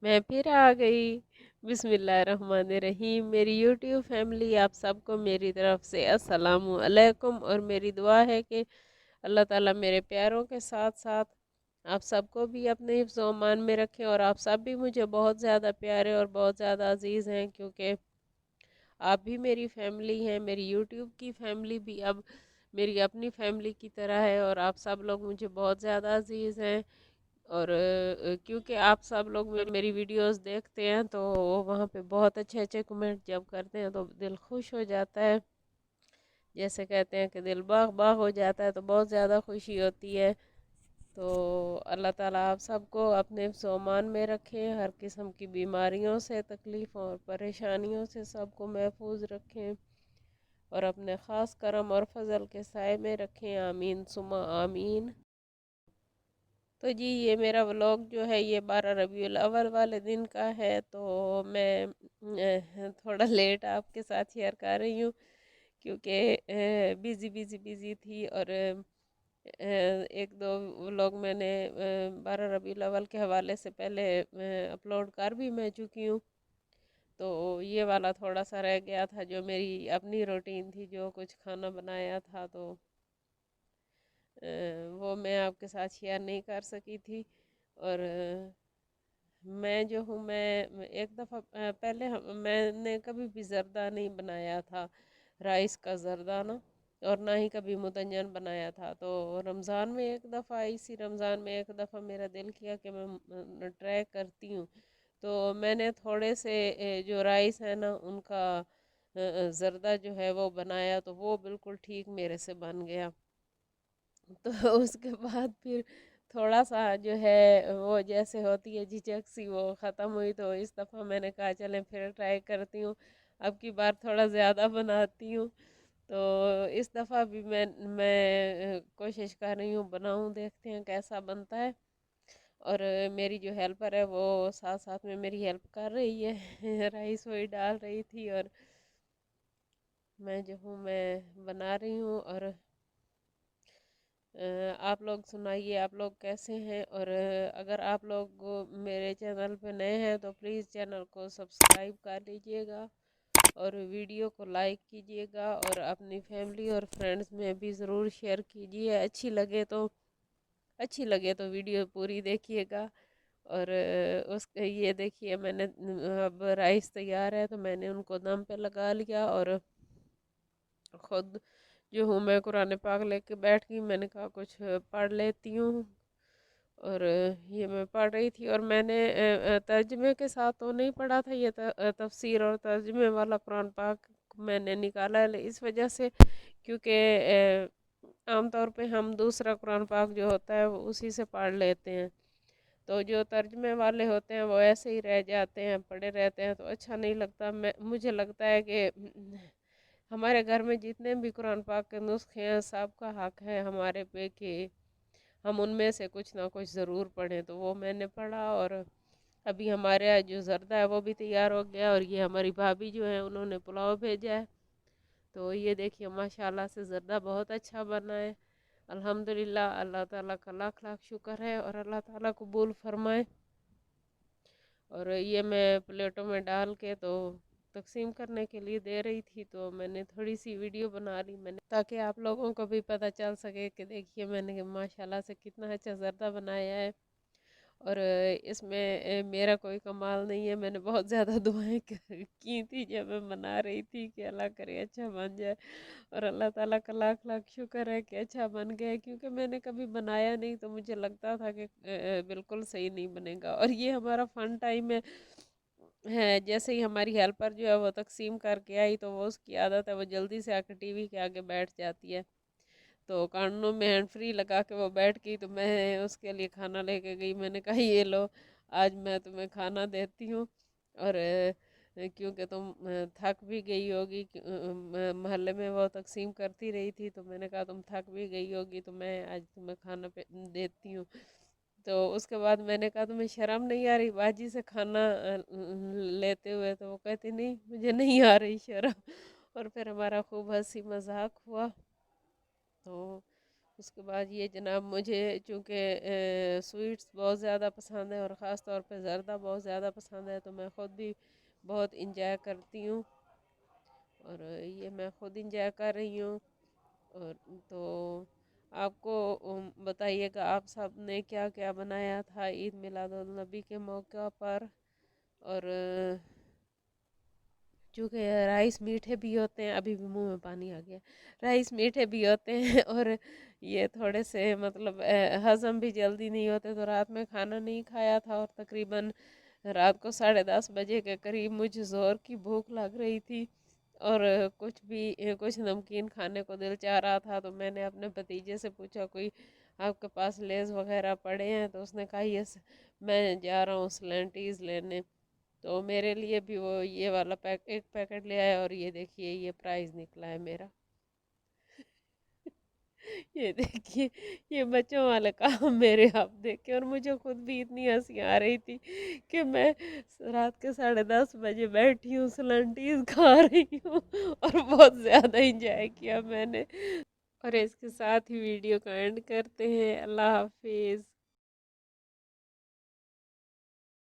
मैं फिर आ गई। बिस्मिल्लाहिर्रहमानिर्रहीम। मेरी यूट्यूब फैमिली, आप सबको मेरी तरफ से अस्सलामु अलैकुम। और मेरी दुआ है कि अल्लाह ताला मेरे प्यारों के साथ साथ आप सबको भी अपने हिफ्ज़ व अमान में रखें। और आप सब भी मुझे बहुत ज़्यादा प्यारे और बहुत ज़्यादा अजीज़ हैं, क्योंकि आप भी मेरी फैमिली हैं। मेरी यूट्यूब की फैमिली भी अब मेरी अपनी फैमिली की तरह है, और आप सब लोग मुझे बहुत ज़्यादा अजीज़ हैं। और क्योंकि आप सब लोग मेरी वीडियोस देखते हैं, तो वहाँ पे बहुत अच्छे अच्छे कमेंट जब करते हैं तो दिल खुश हो जाता है। जैसे कहते हैं कि दिल बाग बाग हो जाता है, तो बहुत ज़्यादा खुशी होती है। तो अल्लाह ताला आप सबको अपने सोमान में रखें, हर किस्म की बीमारियों से, तकलीफ़ों और परेशानियों से सबको महफूज रखें, और अपने ख़ास करम और फजल के साए में रखें। आमीन सुमा आमीन। तो जी, ये मेरा व्लॉग जो है ये 12 रबीउल अव्वल वाले दिन का है। तो मैं थोड़ा लेट आपके साथ शेयर कर रही हूँ, क्योंकि बिज़ी बिज़ी बिज़ी थी। और एक दो व्लॉग मैंने 12 रबीउल अव्वल के हवाले से पहले अपलोड कर भी मैं चुकी हूँ। तो ये वाला थोड़ा सा रह गया था, जो मेरी अपनी रूटीन थी, जो कुछ खाना बनाया था, तो वो मैं आपके साथ शेयर नहीं कर सकी थी। और मैं जो हूँ, मैं एक दफ़ा पहले मैंने कभी भी ज़र्दा नहीं बनाया था, राइस का ज़र्दा ना, और ना ही कभी मुतंजन बनाया था। तो रमज़ान में एक दफ़ा, इसी रमज़ान में एक दफ़ा मेरा दिल किया कि मैं ट्राई करती हूँ। तो मैंने थोड़े से जो राइस है ना, उनका ज़र्दा जो है वो बनाया, तो वो बिल्कुल ठीक मेरे से बन गया। तो उसके बाद फिर थोड़ा सा जो है वो जैसे होती है झिझक सी, वो ख़त्म हुई। तो इस दफ़ा मैंने कहा चलें फिर ट्राई करती हूँ, अब की बार थोड़ा ज़्यादा बनाती हूँ। तो इस दफ़ा भी मैं कोशिश कर रही हूँ बनाऊँ, देखते हैं कैसा बनता है। और मेरी जो हेल्पर है वो साथ साथ में मेरी हेल्प कर रही है राइस वही डाल रही थी, और मैं जो हूँ मैं बना रही हूँ। और आप लोग सुनाइए, आप लोग कैसे हैं? और अगर आप लोग मेरे चैनल पे नए हैं तो प्लीज़ चैनल को सब्सक्राइब कर लीजिएगा, और वीडियो को लाइक कीजिएगा, और अपनी फैमिली और फ्रेंड्स में भी ज़रूर शेयर कीजिए। अच्छी लगे तो वीडियो पूरी देखिएगा। और उस ये देखिए, मैंने अब राइस तैयार है, तो मैंने उनको दम पे लगा लिया, और खुद जो हूँ मैं कुरान पाक लेके बैठ गई। मैंने कहा कुछ पढ़ लेती हूँ। और ये मैं पढ़ रही थी, और मैंने तर्जमे के साथ तो नहीं पढ़ा था, ये तफसीर और तर्जमे वाला कुरान पाक मैंने निकाला है इस वजह से, क्योंकि आम तौर पे हम दूसरा कुरान पाक जो होता है वो उसी से पढ़ लेते हैं। तो जो तर्जमे वाले होते हैं वो ऐसे ही रह जाते हैं, पड़े रहते हैं, तो अच्छा नहीं लगता। मुझे लगता है कि हमारे घर में जितने भी कुरान पाक के नुस्खे हैं, सबका हक है हमारे पे कि हम उनमें से कुछ ना कुछ ज़रूर पढ़ें। तो वो मैंने पढ़ा, और अभी हमारे यहाँ जो ज़र्दा है वो भी तैयार हो गया। और ये हमारी भाभी जो है उन्होंने पुलाव भेजा है। तो ये देखिए माशाल्लाह से ज़र्दा बहुत अच्छा बना है। अल्हम्दुलिल्लाह, अल्लाह ताला का लाख लाख शुक्र है, और अल्लाह ताला कबूल फरमाए। और ये मैं प्लेटों में डाल के तो तकसीम करने के लिए दे रही थी, तो मैंने थोड़ी सी वीडियो बना ली मैंने, ताकि आप लोगों को भी पता चल सके कि देखिए मैंने माशाल्लाह से कितना अच्छा ज़र्दा बनाया है। और इसमें मेरा कोई कमाल नहीं है, मैंने बहुत ज़्यादा दुआएं की थी जब मैं बना रही थी कि अल्लाह करे अच्छा बन जाए। और अल्लाह ताला का लाख लाख शुक्र है कि अच्छा बन गया, क्योंकि मैंने कभी बनाया नहीं, तो मुझे लगता था कि बिल्कुल सही नहीं बनेगा। और ये हमारा फ़न टाइम है। जैसे ही हमारी हेल्पर जो है वो तकसीम करके आई, तो वो उसकी आदत है वो जल्दी से आकर टीवी के आगे बैठ जाती है। तो कानों में हैंड फ्री लगा के वो बैठ गई, तो मैं उसके लिए खाना लेके गई। मैंने कहा ये लो, आज मैं तुम्हें खाना देती हूँ। और क्योंकि तुम थक भी गई होगी, मोहल्ले में वो तकसीम करती रही थी, तो मैंने कहा तुम थक भी गई होगी, तो मैं आज तुम्हें खाना पे देती हूँ। तो उसके बाद मैंने कहा तुम्हें शर्म नहीं आ रही बाजी से खाना लेते हुए? तो वो कहती नहीं, मुझे नहीं आ रही शर्म। और फिर हमारा खूब हंसी मजाक हुआ। तो اس کے بعد یہ جناب مجھے چونکہ سویٹس بہت زیادہ پسند ہے اور خاص طور پہ زردہ بہت زیادہ پسند ہے، تو میں خود بھی بہت انجوائے کرتی ہوں، اور یہ میں خود انجوائے کر رہی ہوں۔ اور تو آپ کو بتائیے گا آپ سب نے کیا کیا بنایا تھا عید میلاد النبی کے موقع پر۔ اور چونکہ رائس میٹھے بھی ہوتے ہیں، ابھی بھی منہ میں پانی آ گیا، رائس میٹھے بھی ہوتے ہیں اور یہ تھوڑے سے مطلب ہضم بھی جلدی نہیں ہوتے، تو رات میں کھانا نہیں کھایا تھا، اور تقریباً رات کو 10:30 کے قریب مجھے زور کی بھوک لگ رہی تھی، اور کچھ نمکین کھانے کو دل چاہ رہا تھا، تو میں نے اپنے بھتیجے سے پوچھا کوئی آپ کے پاس لیز وغیرہ پڑے ہیں، تو اس نے کہا یس میں جا رہا ہوں سلینٹیز لینے، تو میرے لیے بھی وہ یہ والا ایک پیکٹ لے آیا، اور یہ دیکھیے یہ پرائز نکلا ہے میرا۔ یہ دیکھیے یہ بچوں والے کام میرے آپ دیکھے، اور مجھے خود بھی اتنی ہنسی آ رہی تھی کہ میں رات کے 10:30 بیٹھی ہوں، سلنٹیز کھا رہی ہوں، اور بہت زیادہ انجوائے کیا میں نے۔ اور اس کے ساتھ ہی ویڈیو کا اینڈ کرتے ہیں۔ اللہ حافظ۔